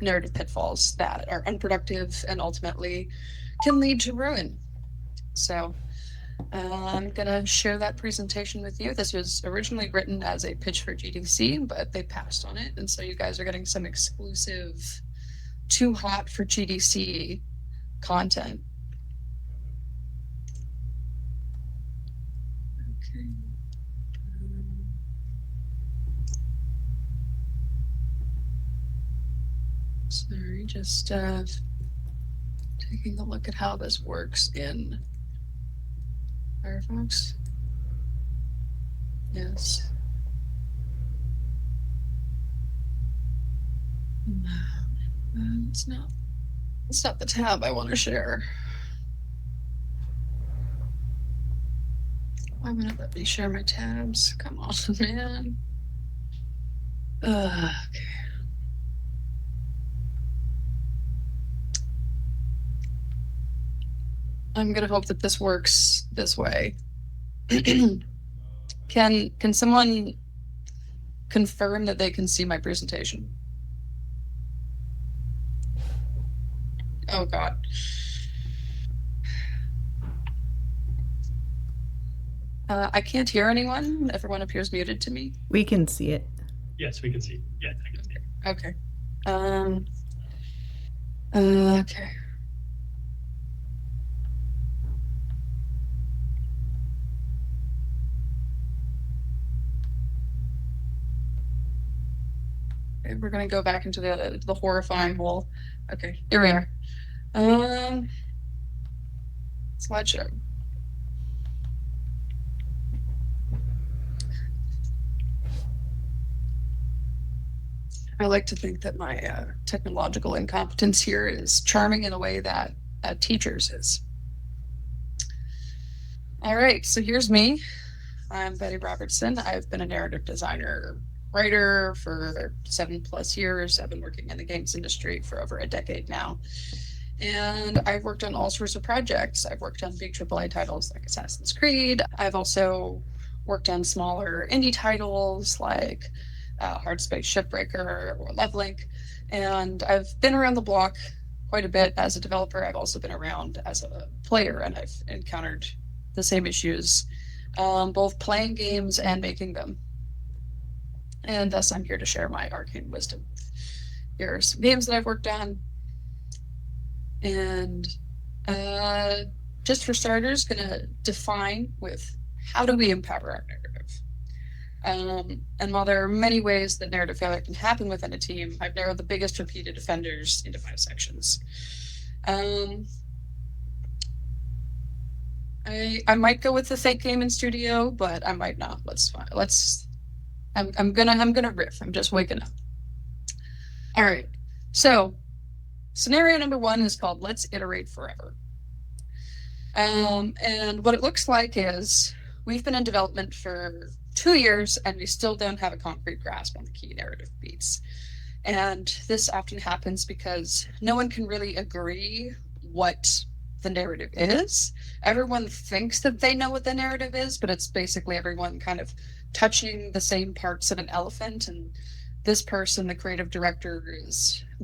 narrative pitfalls that are unproductive and ultimately can lead to ruin. So I'm going to share that presentation with you. This was originally written as a pitch for GDC, but they passed on it. And so you guys are getting some exclusive Too Hot for GDC content. Okay. Sorry, just taking a look at how this works in Firefox. Yes. It's not the tab I want to share. Why won't it let me share my tabs? Come on, man. Okay. I'm gonna hope that this works this way. Can someone confirm that they can see my presentation? Oh God. I can't hear anyone. Everyone appears muted to me. We can see it. Yes, we can see. Yeah, I can see. Okay. Okay. Okay, we're gonna go back into the horrifying hole. Okay, here we are. Slideshow. I like to think that my technological incompetence here is charming in a way that teachers is. All right, so here's me. I'm Betty Robertson. I've been a narrative designer, writer for 7+ years. I've been working in the games industry for over a decade now. And I've worked on all sorts of projects. I've worked on big AAA titles like Assassin's Creed. I've also worked on smaller indie titles like Hard Space Shipbreaker or Lovelink. And I've been around the block quite a bit as a developer. I've also been around as a player, and I've encountered the same issues, both playing games and making them. And thus I'm here to share my arcane wisdom. Here are some games that I've worked on. And just for starters, gonna define with how do we empower our narrative? And while there are many ways that narrative failure can happen within a team, I've narrowed the biggest repeated offenders into 5 sections. I might go with the fake game in studio, but I might not. I'm gonna riff. I'm just waking up. All right. So scenario number 1 is called Let's Iterate Forever. And what it looks like is we've been in development for 2 years and we still don't have a concrete grasp on the key narrative beats. And this often happens because no one can really agree what the narrative is. Everyone thinks that they know what the narrative is, but it's basically everyone kind of touching the same parts of an elephant. And this person, the creative director,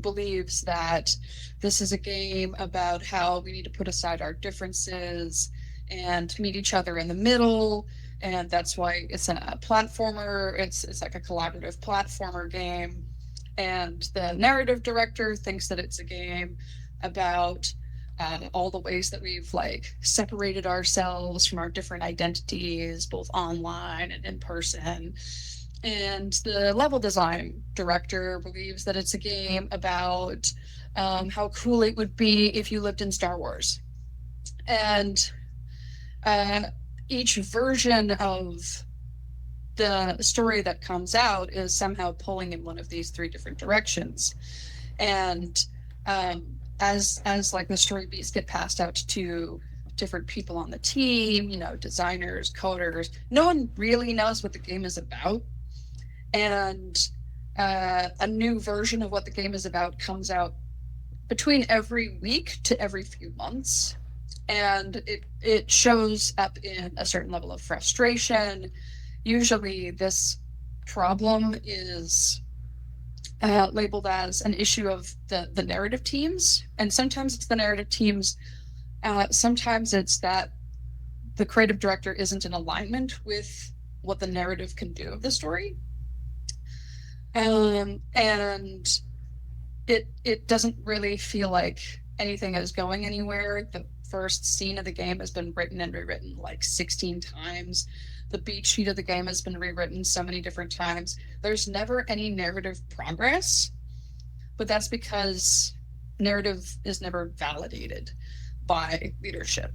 believes that this is a game about how we need to put aside our differences and meet each other in the middle. And that's why it's a platformer. It's like a collaborative platformer game. And the narrative director thinks that it's a game about all the ways that we've separated ourselves from our different identities, both online and in person. And the level design director believes that it's a game about how cool it would be if you lived in Star Wars. And each version of the story that comes out is somehow pulling in one of these 3 different directions. And as the story beats get passed out to different people on the team, designers, coders, no one really knows what the game is about. And a new version of what the game is about comes out between every week to every few months. And it shows up in a certain level of frustration. Usually this problem is labeled as an issue of the narrative teams, and sometimes it's the narrative teams. Sometimes it's that the creative director isn't in alignment with what the narrative can do of the story, and it doesn't really feel like anything is going anywhere. The first scene of the game has been written and rewritten like 16 times. The beat sheet of the game has been rewritten so many different times. There's never any narrative progress, but that's because narrative is never validated by leadership.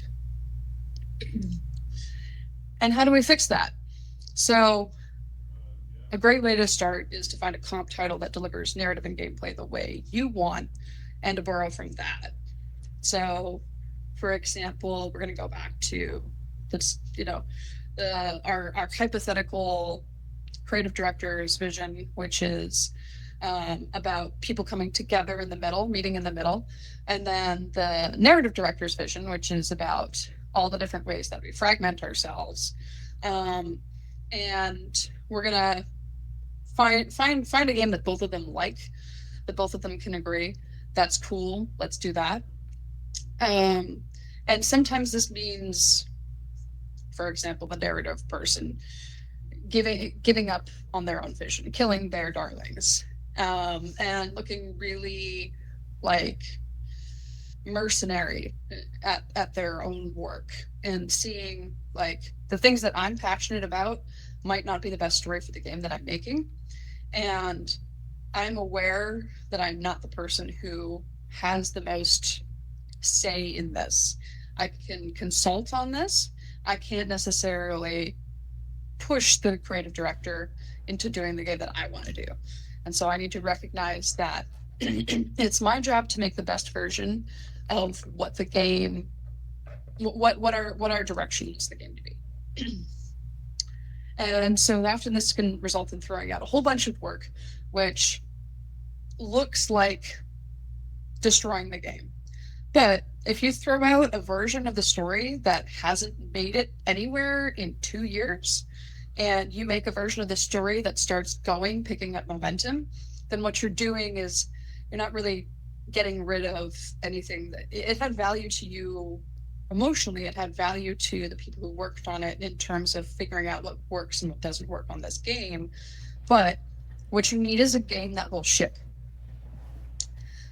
And how do we fix that? So a great way to start is to find a comp title that delivers narrative and gameplay the way you want and to borrow from that. So, for example, we're going to go back to this, our hypothetical creative director's vision, which is about people coming together in the middle, meeting in the middle, and then the narrative director's vision, which is about all the different ways that we fragment ourselves. And we're gonna find a game that both of them like, that both of them can agree. That's cool. Let's do that. And sometimes this means, for example, the narrative person giving up on their own vision, killing their darlings, and looking really like mercenary at their own work, and seeing like the things that I'm passionate about might not be the best story for the game that I'm making. And I'm aware that I'm not the person who has the most say in this. I can consult on this. I can't necessarily push the creative director into doing the game that I want to do. And so I need to recognize that it's my job to make the best version of what the game, what our direction is the game to be. And so often this can result in throwing out a whole bunch of work, which looks like destroying the game. But if you throw out a version of the story that hasn't made it anywhere in 2 years, and you make a version of the story that starts going, picking up momentum, then what you're doing is you're not really getting rid of anything that it had value to you emotionally. It had value to the people who worked on it in terms of figuring out what works and what doesn't work on this game. But what you need is a game that will ship.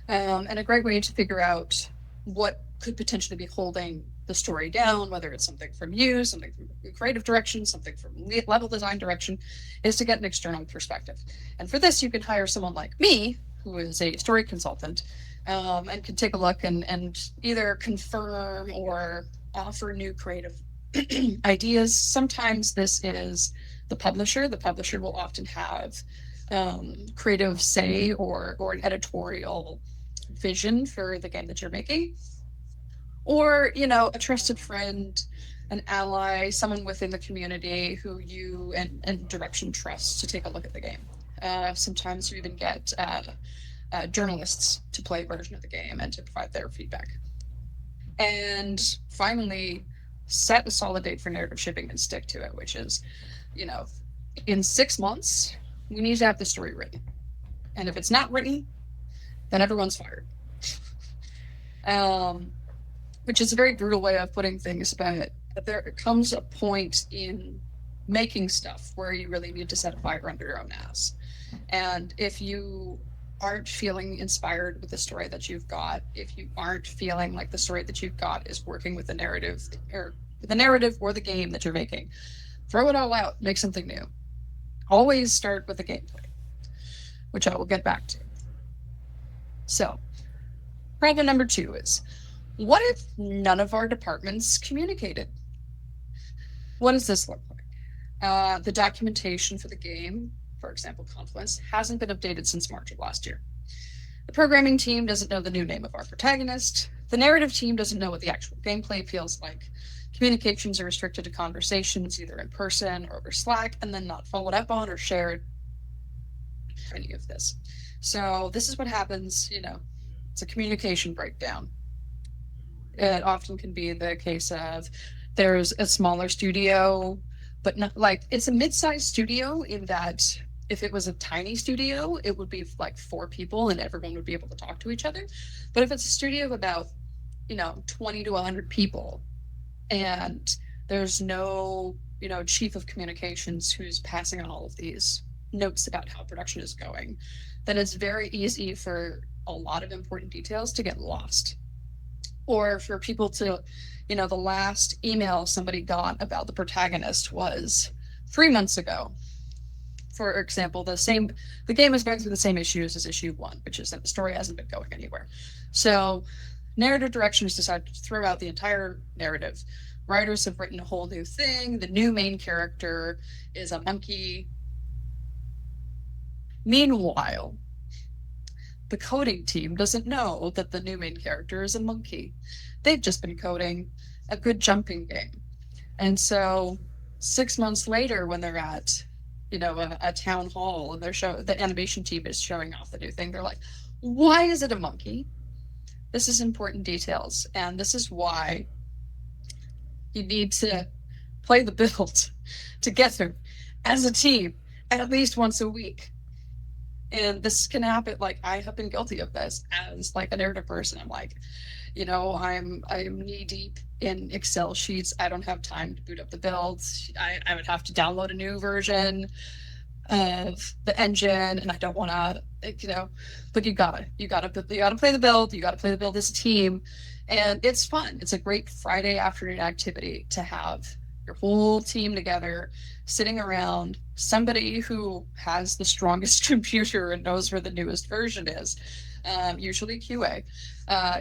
And a great way to figure out what could potentially be holding the story down, whether it's something from you, something from creative direction, something from level design direction, is to get an external perspective. And for this, you can hire someone like me, who is a story consultant, and can take a look and either confirm or offer new creative ideas. Sometimes this is the publisher. The publisher will often have creative say or an editorial vision for the game that you're making. Or, a trusted friend, an ally, someone within the community who you and direction trust to take a look at the game. Sometimes you even get journalists to play a version of the game and to provide their feedback. And finally, set a solid date for narrative shipping and stick to it, which is, in 6 months, we need to have the story written. And if it's not written, then everyone's fired. Which is a very brutal way of putting things, but there comes a point in making stuff where you really need to set a fire under your own ass. And if you aren't feeling inspired with the story that you've got, if you aren't feeling like the story that you've got is working with the narrative or the game that you're making, throw it all out, make something new. Always start with the gameplay, which I will get back to. So, problem number 2 is, what if none of our departments communicated? What does this look like? The documentation for the game, for example, Confluence, hasn't been updated since March of last year. The programming team doesn't know the new name of our protagonist. The narrative team doesn't know what the actual gameplay feels like. Communications are restricted to conversations, either in person or over Slack, and then not followed up on or shared. Any of this. So this is what happens, it's a communication breakdown. It often can be the case of there's a smaller studio, but not like it's a mid-sized studio in that If it was a tiny studio, it would be like 4 people and everyone would be able to talk to each other. But if it's a studio of about, 20 to 100 people, and there's no, chief of communications who's passing on all of these notes about how production is going, then it's very easy for a lot of important details to get lost. Or for people to, the last email somebody got about the protagonist was 3 months ago. For example, the game is going through the same issues as issue 1, which is that the story hasn't been going anywhere. So narrative directions decided to throw out the entire narrative. Writers have written a whole new thing. The new main character is a monkey. Meanwhile, the coding team doesn't know that the new main character is a monkey. They've just been coding a good jumping game. And so 6 months later, when they're at, a town hall and the animation team is showing off the new thing, they're like, why is it a monkey? This is important details. And this is why you need to play the build together as a team at least once a week. And this can happen. Like, I have been guilty of this as like a narrative person. I'm like, I'm knee deep in Excel sheets. I don't have time to boot up the builds. I would have to download a new version of the engine, and I don't want to, but you gotta play the build. You gotta play the build as a team, and it's fun. It's a great Friday afternoon activity to have your whole team together, sitting around. Somebody who has the strongest computer and knows where the newest version is, usually QA,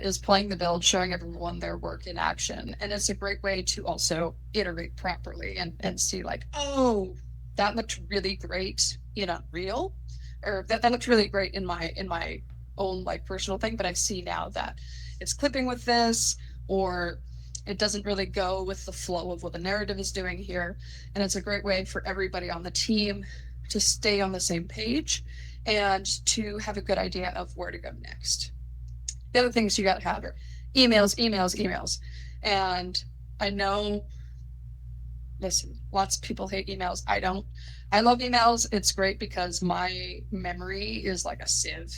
is playing the build, showing everyone their work in action. And it's a great way to also iterate properly and see like, oh, that looked really great in Unreal, or that looked really great in my own like personal thing, but I see now that it's clipping with this, or it doesn't really go with the flow of what the narrative is doing here. And it's a great way for everybody on the team to stay on the same page and to have a good idea of where to go next. The other things you got to have are emails. And I know, listen, lots of people hate emails. I don't. I love emails. It's great because my memory is like a sieve.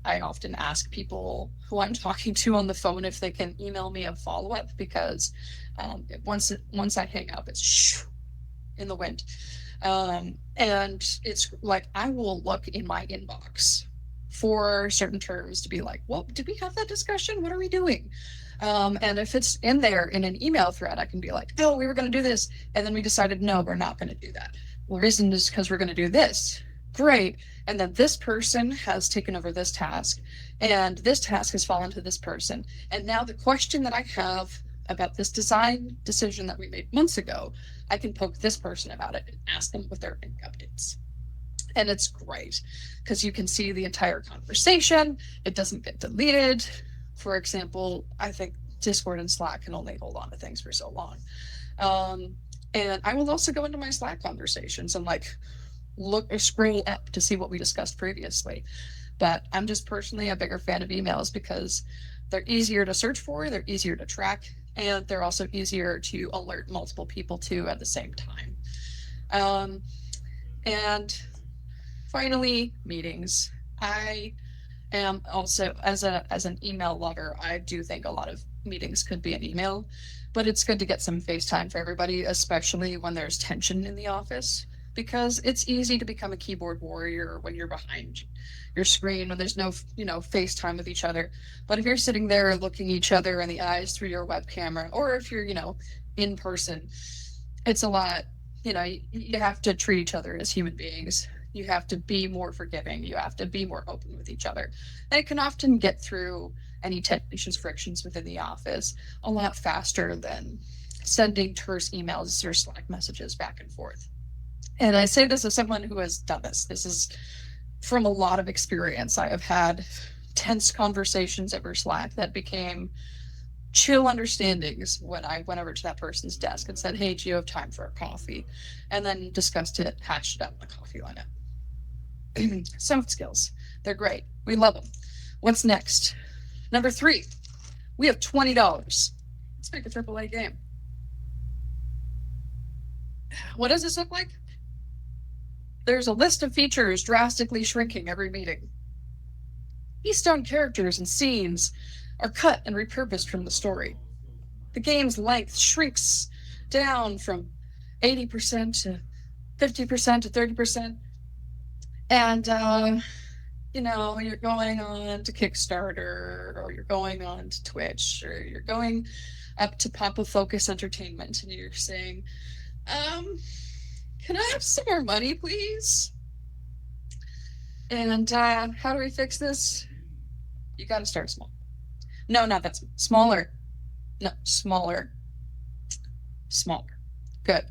I often ask people who I'm talking to on the phone if they can email me a follow-up, because once I hang up, it's in the wind. And it's like, I will look in my inbox for certain terms to be like, well, did we have that discussion? What are we doing? And if it's in there in an email thread, I can be like, oh, we were going to do this. And then we decided, no, we're not going to do that. Well, the reason is because we're going to do this. Great. And then this person has taken over this task, and this task has fallen to this person. And now the question that I have about this design decision that we made months ago, I can poke this person about it and ask them what their updates. And it's great because you can see the entire conversation. It doesn't get deleted. For example, I think Discord and Slack can only hold on to things for so long. And I will also go into my Slack conversations and like look or scroll up to see what we discussed previously. But I'm just personally a bigger fan of emails because they're easier to search for, they're easier to track, and they're also easier to alert multiple people to at the same time. And finally, meetings. I am also, as an email lover, I do think a lot of meetings could be an email, but it's good to get some FaceTime for everybody, especially when there's tension in the office, because it's easy to become a keyboard warrior when you're behind your screen, when there's no, FaceTime with each other. But if you're sitting there looking each other in the eyes through your web camera, or if you're, in person, it's a lot, you have to treat each other as human beings. You have to be more forgiving. You have to be more open with each other. And it can often get through any tensions, frictions within the office a lot faster than sending terse emails or Slack messages back and forth. And I say this as someone who has done this. This is from a lot of experience. I have had tense conversations over Slack that became chill understandings when I went over to that person's desk and said, hey, do you have time for a coffee? And then discussed it, hashed it out in the coffee lineup. Soft skills. They're great. We love them. What's next? Number 3, we have $20. Let's make a AAA game. What does this look like? There's a list of features drastically shrinking every meeting. Keystone characters and scenes are cut and repurposed from the story. The game's length shrinks down from 80% to 50% to 30%. And, you're going on to Kickstarter, or you're going on to Twitch, or you're going up to Papa Focus Entertainment, and you're saying, can I have some more money, please? And how do we fix this? You got to start small. No, not that smaller. No, smaller. Smaller. Good.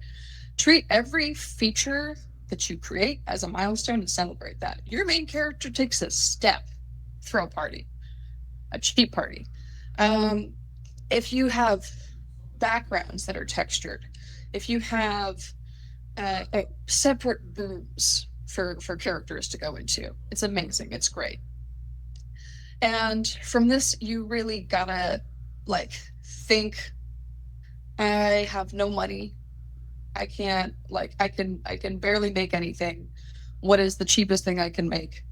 Treat every feature that you create as a milestone and celebrate that. Your main character takes a step. Throw a party. A cheap party. If you have backgrounds that are textured, if you have separate rooms for characters to go into, it's amazing. It's great. And from this, you really gotta think, I have no money. I can't, I can barely make anything. What is the cheapest thing I can make?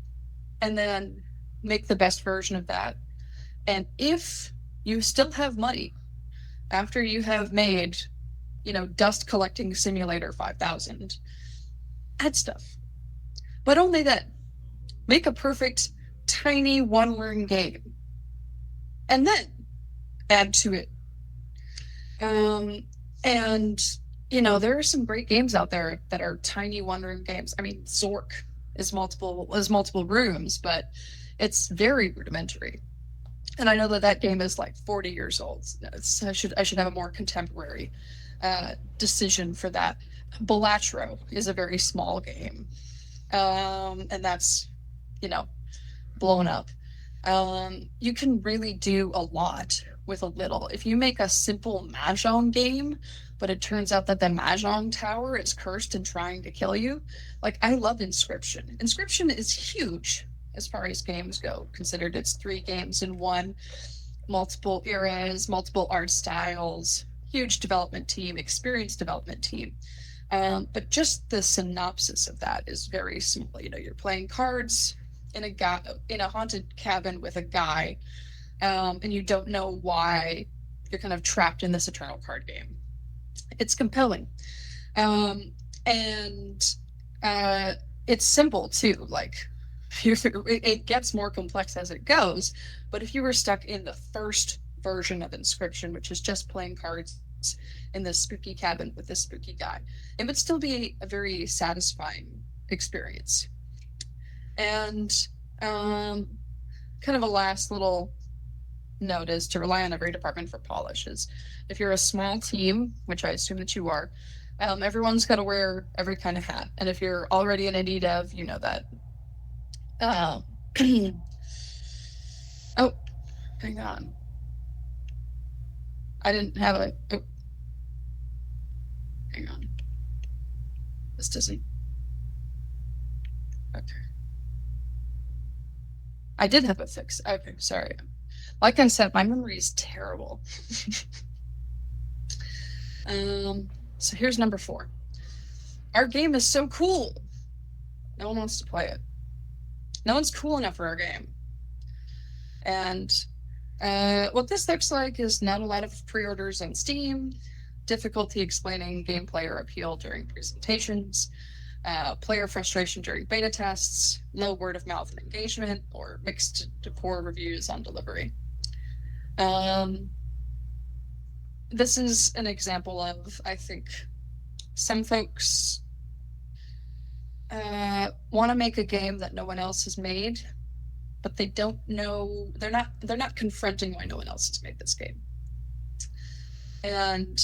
And then make the best version of that. And if you still have money after you have made, Dust Collecting Simulator 5000, add stuff. But only then. Make a perfect, tiny one-room game. And then add to it. There are some great games out there that are tiny one-room games. I mean, Zork is multiple rooms, but it's very rudimentary. And I know that game is 40 years old. I should have a more contemporary decision for that. Balatro is a very small game, and that's blown up. You can really do a lot with a little. If you make a simple mahjong game, but it turns out that the mahjong tower is cursed and trying to kill you, I love Inscription. Inscription is huge as far as games go, considered it's 3 games in one, multiple eras, multiple art styles, huge development team, experienced development team. But just the synopsis of that is very simple. You're playing cards in a haunted cabin with a guy, and you don't know why you're kind of trapped in this eternal card game. It's compelling, and it's simple too. It gets more complex as it goes. But if you were stuck in the first version of Inscription, which is just playing cards in this spooky cabin with this spooky guy, it would still be a very satisfying experience. And kind of a last little note is to rely on every department for polishes. If you're a small team, which I assume that you are, everyone's got to wear every kind of hat. And if you're already an indie dev, you know that. Oh, hang on. I didn't have a. Oh. Hang on. This doesn't. Okay. I did have a fix. Okay, sorry. Like I said, my memory is terrible. So here's number 4. Our game is so cool. No one wants to play it. No one's cool enough for our game. And what this looks like is not a lot of pre-orders on Steam, difficulty explaining gameplay or appeal during presentations, player frustration during beta tests, low word of mouth and engagement, or mixed to poor reviews on delivery. This is an example of, I think, some folks want to make a game that no one else has made, but they don't know, they're not confronting why no one else has made this game. And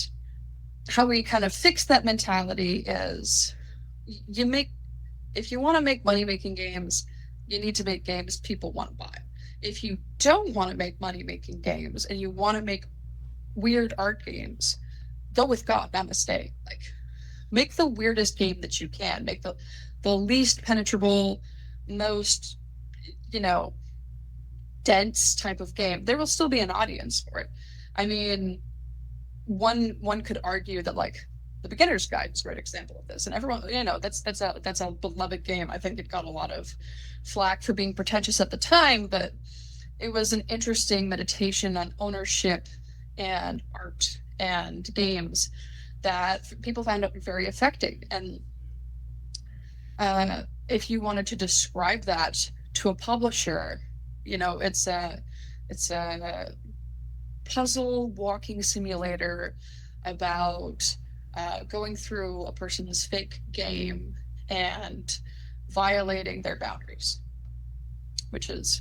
how we kind of fix that mentality is if you want to make money making games, you need to make games people want to buy. If you don't want to make money making games and you want to make weird art games, go with God, namaste. Make the weirdest game that you can. Make the least penetrable, most, dense type of game. There will still be an audience for it. I mean, one could argue that The Beginner's Guide is a great example of this. And everyone, that's a beloved game. I think it got a lot of flack for being pretentious at the time, but it was an interesting meditation on ownership and art and games that people found it very affecting. And if you wanted to describe that to a publisher, it's a puzzle walking simulator about going through a person's fake game and violating their boundaries, which is,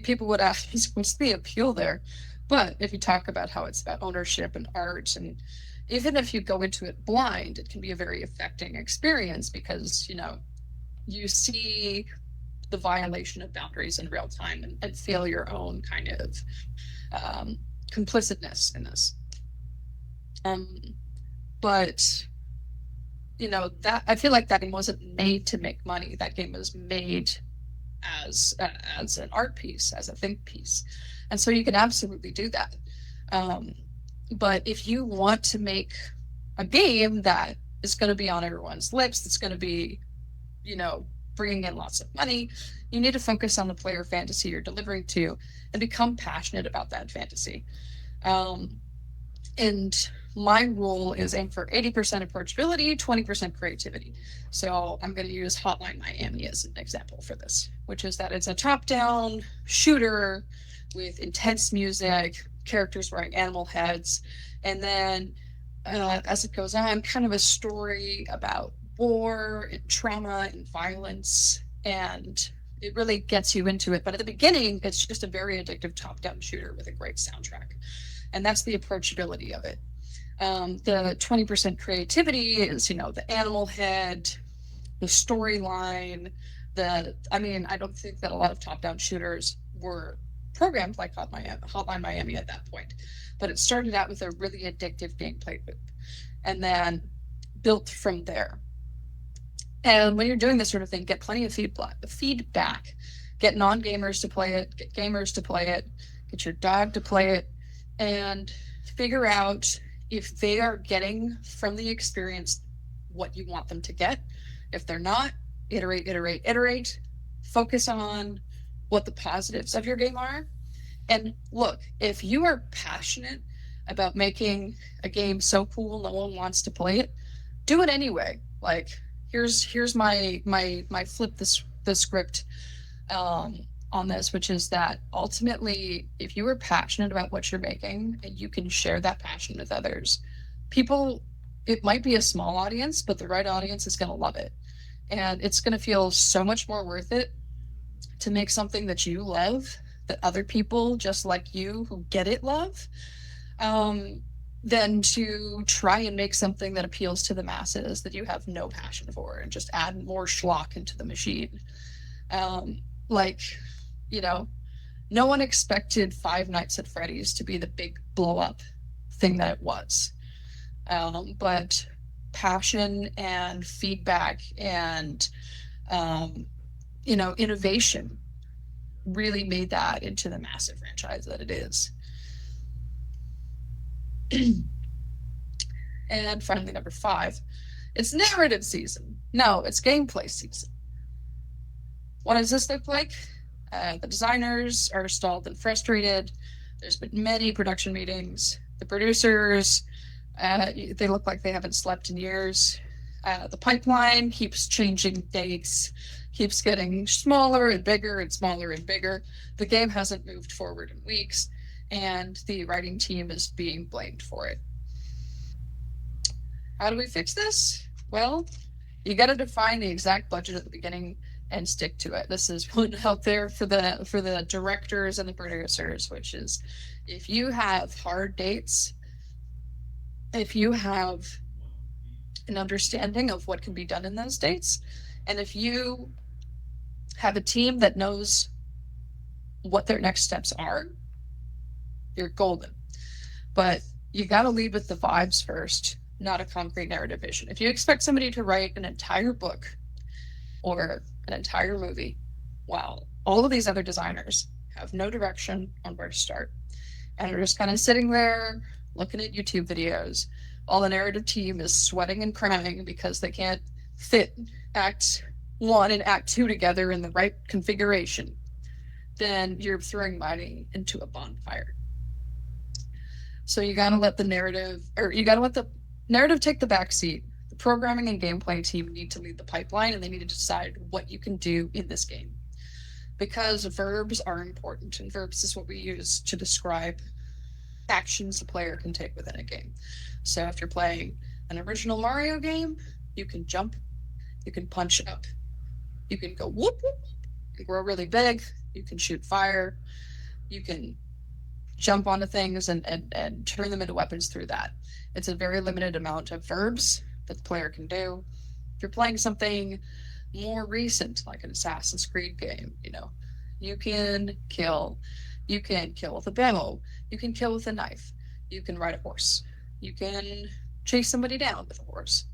people would ask, what's the appeal there? But if you talk about how it's about ownership and art, and even if you go into it blind, it can be a very affecting experience because, you see the violation of boundaries in real time and feel your own kind of complicitness in this. But that I feel like that game wasn't made to make money. That game was made as an art piece, as a think piece, and so you can absolutely do that. But if you want to make a game that is going to be on everyone's lips, that's going to be, bringing in lots of money, you need to focus on the player fantasy you're delivering to and become passionate about that fantasy. And my rule is aim for 80% approachability, 20% creativity. So I'm going to use Hotline Miami as an example for this, which is that it's a top-down shooter with intense music, characters wearing animal heads, and then as it goes on, kind of a story about war and trauma and violence, and it really gets you into it. But at the beginning, it's just a very addictive top-down shooter with a great soundtrack. And that's the approachability of it. The 20% creativity is, the animal head, the storyline, I don't think that a lot of top-down shooters were programmed like Hotline Miami at that point. But it started out with a really addictive gameplay loop and then built from there. And when you're doing this sort of thing, get plenty of feedback. Get non-gamers to play it, get gamers to play it, get your dog to play it, and figure out if they are getting from the experience what you want them to get. If they're not, iterate. Focus on what the positives of your game are. And look, if you are passionate about making a game so cool no one wants to play it, do it anyway. Like, here's my flip the script on this, which is that ultimately, if you are passionate about what you're making and you can share that passion with others, it might be a small audience, but the right audience is going to love it. And it's going to feel so much more worth it to make something that you love, that other people just like you who get it love, than to try and make something that appeals to the masses that you have no passion for and just add more schlock into the machine. No one expected Five Nights at Freddy's to be the big blow up thing that it was. But passion and feedback and, innovation really made that into the massive franchise that it is. And finally, number 5, it's narrative season. No, it's gameplay season. What does this look like? The designers are stalled and frustrated. There's been many production meetings. The producers, they look like they haven't slept in years. The pipeline keeps changing dates, keeps getting smaller and bigger and smaller and bigger. The game hasn't moved forward in weeks, and the writing team is being blamed for it. How do we fix this? Well, you got to define the exact budget at the beginning and stick to it. This is one out there for the directors and the producers, which is, if you have hard dates, if you have an understanding of what can be done in those dates, and if you have a team that knows what their next steps are, you're golden. But you got to lead with the vibes first, not a concrete narrative vision. If you expect somebody to write an entire book or an entire movie, while all of these other designers have no direction on where to start, and are just kind of sitting there looking at YouTube videos, while the narrative team is sweating and crying because they can't fit Act 1 and Act 2 together in the right configuration, then you're throwing money into a bonfire. So you gotta let the narrative take the back seat. The programming and gameplay team need to lead the pipeline, and they need to decide what you can do in this game. Because verbs are important, and verbs is what we use to describe actions the player can take within a game. So if you're playing an original Mario game, you can jump, you can punch up, you can go whoop whoop, and grow really big, you can shoot fire, you can jump onto things and turn them into weapons through that. It's a very limited amount of verbs that the player can do. If you're playing something more recent, like an Assassin's Creed game, you can kill with a bow, you can kill with a knife, you can ride a horse, you can chase somebody down with a horse.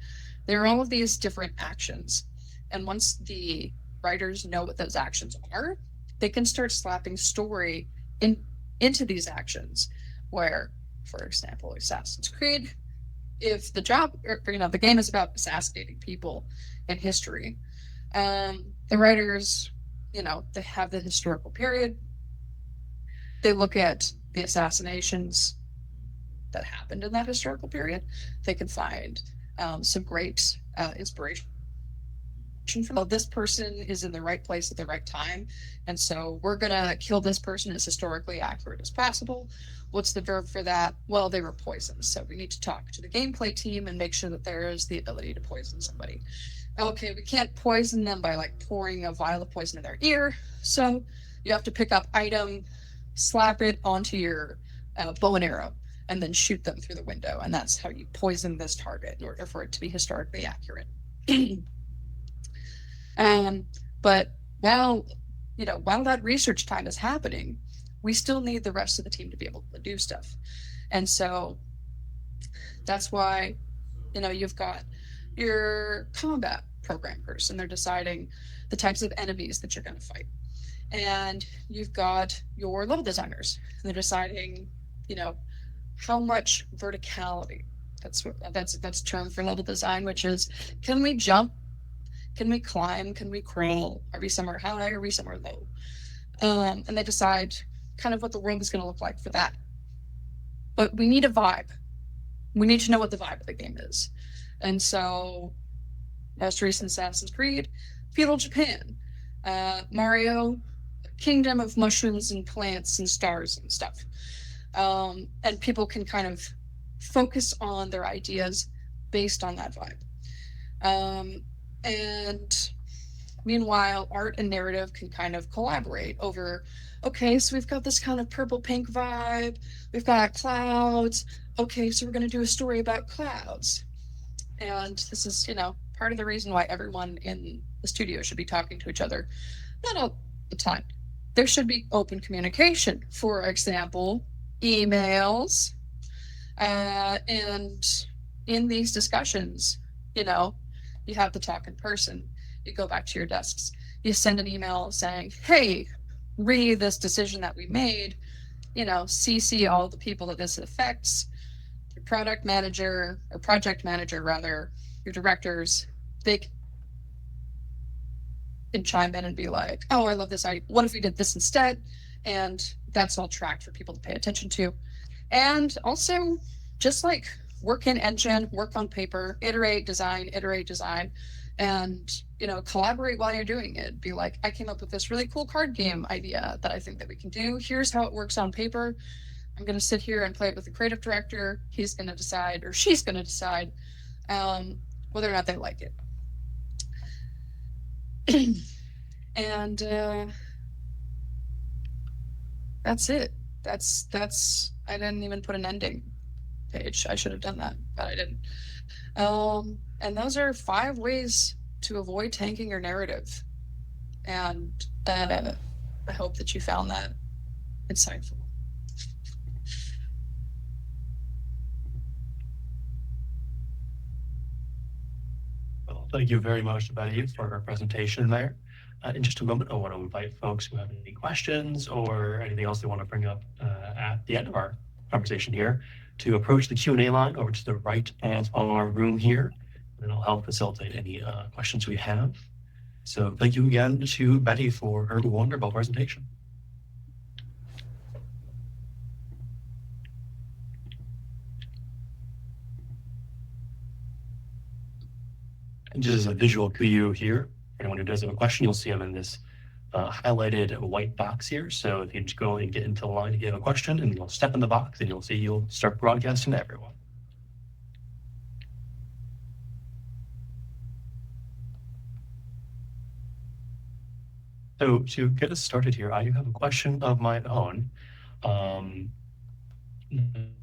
There are all of these different actions. And once the writers know what those actions are, they can start slapping story into these actions. Where, for example, Assassin's Creed, if the game is about assassinating people in history, the writers, they have the historical period. They look at the assassinations that happened in that historical period. They can find some great inspiration from this person is in the right place at the right time, and so we're gonna kill this person as historically accurate as possible. What's the verb for that? Well, they were poisoned, so we need to talk to the gameplay team and make sure that there is the ability to poison somebody. Okay, we can't poison them by pouring a vial of poison in their ear, so you have to pick up item, slap it onto your bow and arrow, and then shoot them through the window, and that's how you poison this target in order for it to be historically accurate. But while that research time is happening, we still need the rest of the team to be able to do stuff. And so that's why, you've got your combat programmers, and they're deciding the types of enemies that you're going to fight. And you've got your level designers, and they're deciding, how much verticality. That's a term for level design, which is, can we jump? Can we climb? Can we crawl? Are we somewhere high? Are we somewhere low? And they decide kind of what the world is going to look like for that. But we need a vibe. We need to know what the vibe of the game is. And so, most recent Assassin's Creed, feudal Japan. Mario, kingdom of mushrooms and plants and stars and stuff. And people can kind of focus on their ideas based on that vibe. And meanwhile, art and narrative can kind of collaborate over, okay, so we've got this kind of purple-pink vibe, we've got clouds, okay, so we're going to do a story about clouds. And this is, part of the reason why everyone in the studio should be talking to each other. Not all the time. There should be open communication. For example, emails. And in these discussions, you have to talk in person. You go back to your desks. You send an email saying, hey, read this decision that we made. CC all the people that this affects. Your project manager, your directors, they can chime in and be like, oh, I love this idea. What if we did this instead? And that's all tracked for people to pay attention to. And also, just work in engine, work on paper, iterate, design, and, collaborate while you're doing it. Be like, I came up with this really cool card game idea that I think that we can do. Here's how it works on paper. I'm going to sit here and play it with the creative director. He's going to decide, or she's going to decide, whether or not they like it. And that's it. I didn't even put an ending page. I should have done that, but I didn't. And those are 5 ways to avoid tanking your narrative. And I hope that you found that insightful. Well, thank you very much, Betty, for our presentation there. In just a moment, I want to invite folks who have any questions or anything else they want to bring up at the end of our conversation here to approach the Q&A line over to the right of our room here, and it'll help facilitate any questions we have. So thank you again to Betty for her wonderful presentation. And just as a visual cue here, anyone who does have a question, you'll see them in this highlighted white box here. So if you just go and get into the line if you have a question, and you'll step in the box, and you'll start broadcasting to everyone. So to get us started here, I do have a question of my own.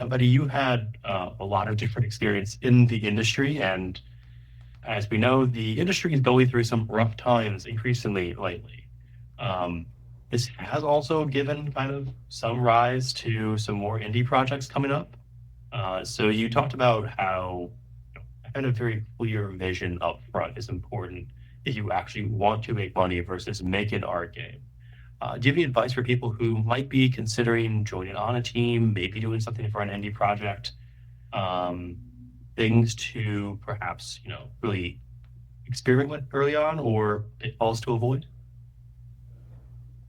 Betty, you had a lot of different experience in the industry, and as we know, the industry is going through some rough times increasingly lately. This has also given kind of some rise to some more indie projects coming up. So you talked about how kind of very clear vision up front is important if you actually want to make money versus make an art game. Do you have any advice for people who might be considering joining on a team, maybe doing something for an indie project? Things to perhaps, really experiment with early on, or pitfalls to avoid?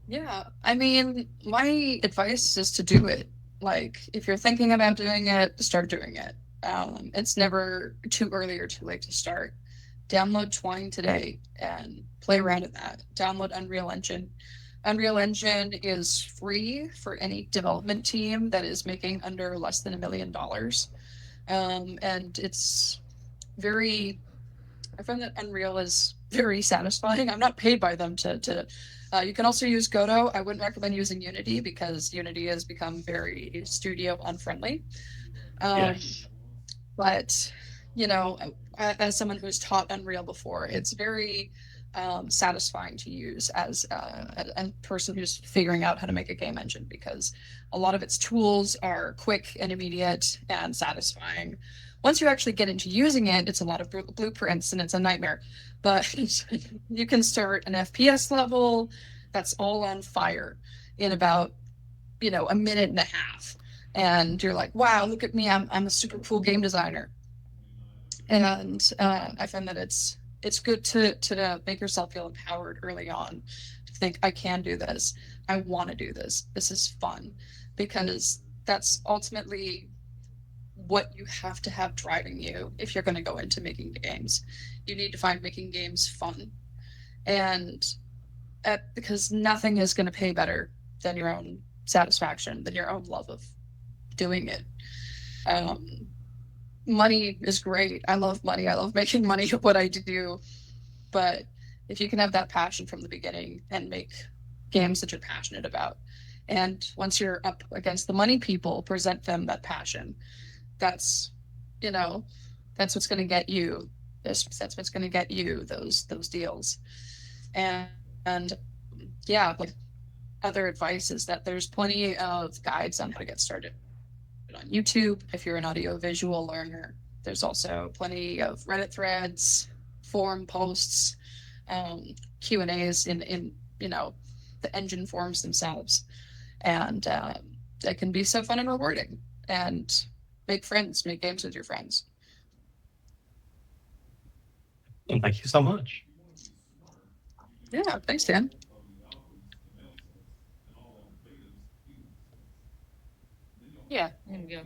Yeah, I mean, my advice is to do it. Like, if you're thinking about doing it, start doing it. It's never too early or too late to start. Download Twine today and play around with that. Download Unreal Engine. Unreal Engine is free for any development team that is making under less than $1 million. And it's I find that Unreal is very satisfying. I'm not paid by them you can also use Godot. I wouldn't recommend using Unity because Unity has become very studio unfriendly. Yes. But, as someone who's taught Unreal before, it's very satisfying to use as a person who's figuring out how to make a game engine, because a lot of its tools are quick and immediate and satisfying. Once you actually get into using it, it's a lot of blueprints and it's a nightmare. But you can start an FPS level that's all on fire in about, a minute and a half. And you're like, wow, look at me. I'm a super cool game designer. And I find that it's good to make yourself feel empowered early on, to think, I can do this. I want to do this. This is fun, because that's ultimately what you have to have driving you if you're going to go into making games. You need to find making games fun, and because nothing is going to pay better than your own satisfaction, than your own love of doing it. Money is great. I love money. I love making money at what I do. But if you can have that passion from the beginning and make games that you're passionate about, and once you're up against the money people, present them that passion, that's what's going to get you this. That's what's going to get you those deals. And yeah, like, other advice is that there's plenty of guides on how to get started on YouTube. If you're an audiovisual learner, there's also plenty of Reddit threads, forum posts, Q&As in the engine forums themselves, and it can be so fun and rewarding. And make games with your friends. And thank you so much. Yeah, thanks, Dan. Yeah, there we go.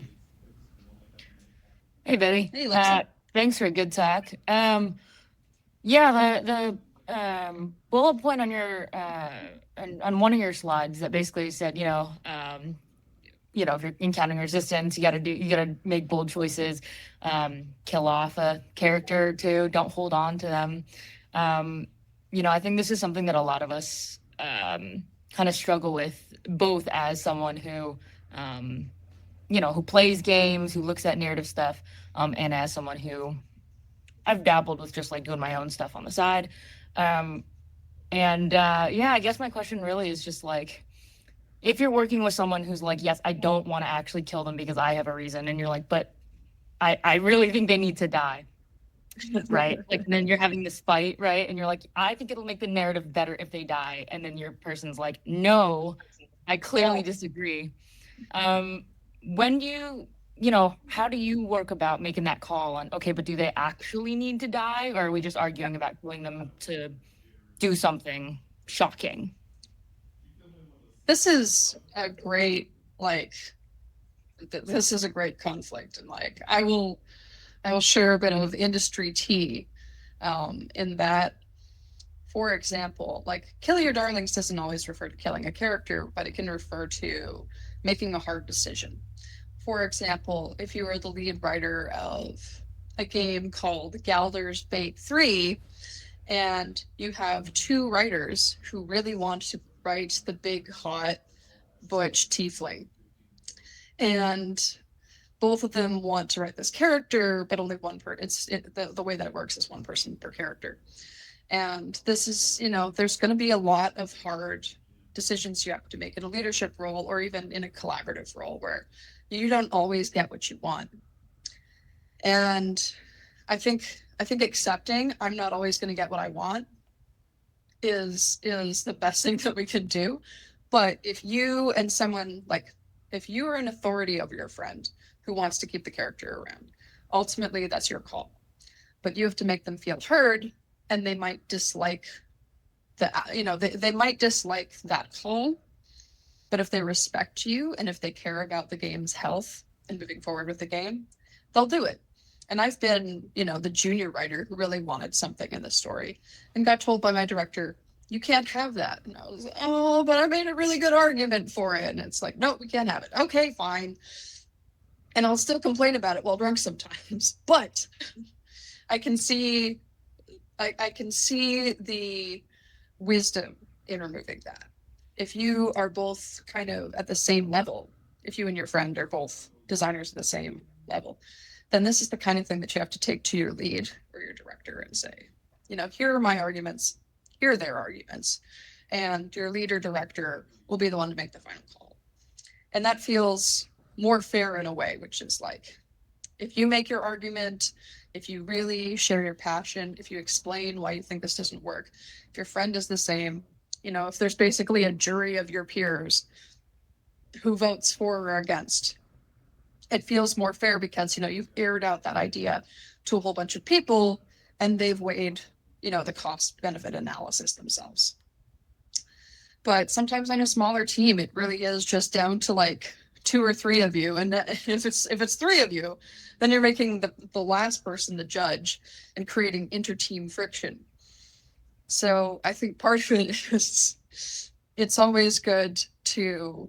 Hey, Betty. Hey, Lexi. Thanks for a good talk. Yeah, the bullet point on your on one of your slides that basically said, if you're encountering resistance, you gotta make bold choices, kill off a character or two, don't hold on to them. I think this is something that a lot of us kind of struggle with, both as someone who who plays games, who looks at narrative stuff, and as someone who I've dabbled with just like doing my own stuff on the side. I guess my question really is just like, if you're working with someone who's like, yes, I don't want to actually kill them because I have a reason, and you're like, but I really think they need to die. Right? Like, and then you're having this fight, right? And you're like, I think it'll make the narrative better if they die. And then your person's like, no, I clearly disagree. When you how do you work about making that call on, okay, but do they actually need to die? Or are we just arguing about killing them to do something shocking? This is a great, like, this is a great conflict. And like, I will share a bit of industry tea in that, for example, like kill your darlings doesn't always refer to killing a character, but it can refer to making a hard decision. For example, if you were the lead writer of a game called Galdur's Bait 3, and you have two writers who really want to write the big, hot, butch tiefling, and both of them want to write this character, but only one per. The way that it works is one person per character, and this is there's going to be a lot of hard decisions you have to make in a leadership role or even in a collaborative role where you don't always get what you want. And I think accepting I'm not always going to get what I want is the best thing that we can do. But if you and someone like if you are an authority over your friend who wants to keep the character around, ultimately that's your call. But you have to make them feel heard, and they might dislike they might dislike that call. But if they respect you and if they care about the game's health and moving forward with the game, they'll do it. And I've been, the junior writer who really wanted something in the story and got told by my director, you can't have that. And I was like, oh, but I made a really good argument for it. And it's like, no, we can't have it. Okay, fine. And I'll still complain about it while drunk sometimes. But I can see the wisdom in removing that. If you are both kind of at the same level, if you and your friend are both designers at the same level, then this is the kind of thing that you have to take to your lead or your director and say, here are my arguments, here are their arguments, and your lead or director will be the one to make the final call. And that feels more fair in a way, which is like, if you make your argument, if you really share your passion, if you explain why you think this doesn't work, if your friend is the same, if there's basically a jury of your peers who votes for or against, it feels more fair because, you've aired out that idea to a whole bunch of people and they've weighed, the cost benefit analysis themselves. But sometimes on a smaller team, it really is just down to like 2 or 3 of you. And if it's 3 of you, then you're making the last person the judge and creating inter-team friction. So I think part of it is it's always good to,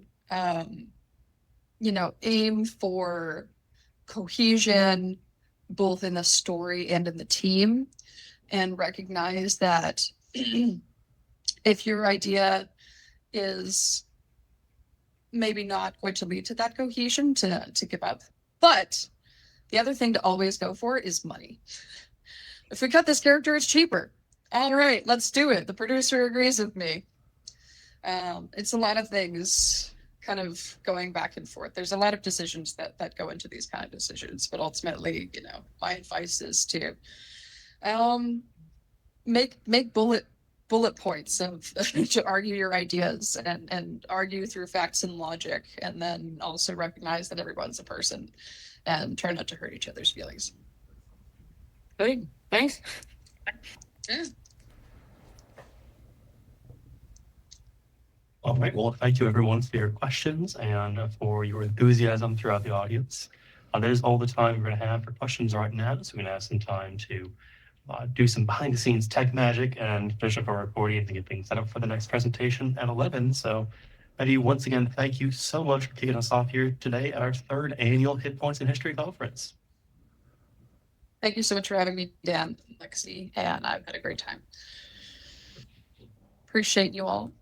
aim for cohesion, both in the story and in the team, and recognize that if your idea is maybe not going to lead to that cohesion, to give up. But the other thing to always go for is money. If we cut this character, it's cheaper. All right, let's do it. The producer agrees with me. It's a lot of things kind of going back and forth. There's a lot of decisions that go into these kind of decisions, but ultimately, my advice is to make bullet points of to argue your ideas and argue through facts and logic, and then also recognize that everyone's a person and try not to hurt each other's feelings. Good. Thanks. Yeah. All right. Well, thank you everyone for your questions and for your enthusiasm throughout the audience. That is all the time we're going to have for questions right now. So we're going to have some time to do some behind the scenes tech magic and finish up our recording and get things set up for the next presentation at 11. So Betty, once again, thank you so much for kicking us off here today at our 3rd annual Hit Points in History conference. Thank you so much for having me, Dan, Lexi, and I've had a great time. Appreciate you all.